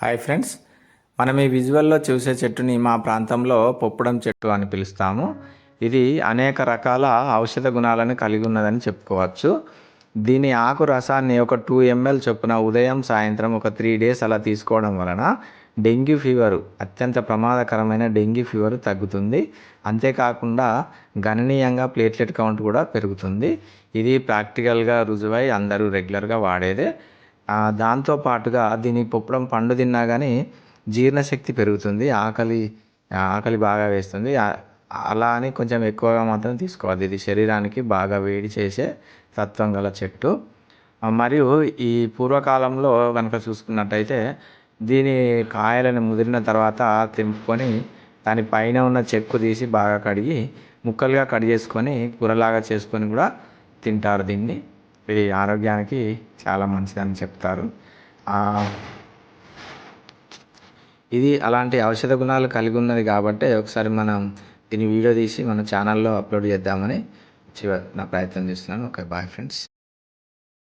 Hi friends, మనం ఈ విజువల్లో చూసే చెట్టుని మా ప్రాంతంలో పొప్పడం చెట్టు అని పిలుస్తాము. ఇది అనేక రకాల ఔషధ గుణాలను కలిగి ఉన్నదని చెప్పుకోవచ్చు. దీని ఆకు రసాన్ని ఒక 2 ml చొప్పున ఉదయం సాయంత్రం ఒక 3 days అలా తీసుకోవడం వలన డెంగ్యూ ఫీవరు, అత్యంత ప్రమాదకరమైన డెంగ్యూ ఫీవర్ తగ్గుతుంది. అంతేకాకుండా గణనీయంగా ప్లేట్లెట్ కౌంట్ కూడా పెరుగుతుంది. ఇది ప్రాక్టికల్గా రుజువై అందరూ రెగ్యులర్గా వాడేదే. దాంతో పాటుగా దీని పొప్పడం పండు తిన్నా కానీ జీర్ణశక్తి పెరుగుతుంది, ఆకలి బాగా వేస్తుంది. అలా అని కొంచెం ఎక్కువగా మాత్రం తీసుకోవద్దు. ఇది శరీరానికి బాగా వేడి చేసే తత్వం గల చెట్టు. మరియు ఈ పూర్వకాలంలో కనుక చూసుకున్నట్టయితే దీని కాయలను ముదిరిన తర్వాత తెంపుకొని దాని పైన ఉన్న చెక్కు తీసి బాగా కడిగి ముక్కలుగా కట్ చేసుకొని కూరలాగా చేసుకొని కూడా తింటారు దీన్ని. ఇది ఆరోగ్యానికి చాలా మంచిదని చెప్తారు. ఇది అలాంటి ఔషధ గుణాలు కలిగి ఉన్నది కాబట్టి ఒకసారి మనం దీని వీడియో తీసి మన ఛానల్లో అప్లోడ్ చేద్దామని నా ప్రయత్నం చేస్తున్నాను. Okay, bye friends.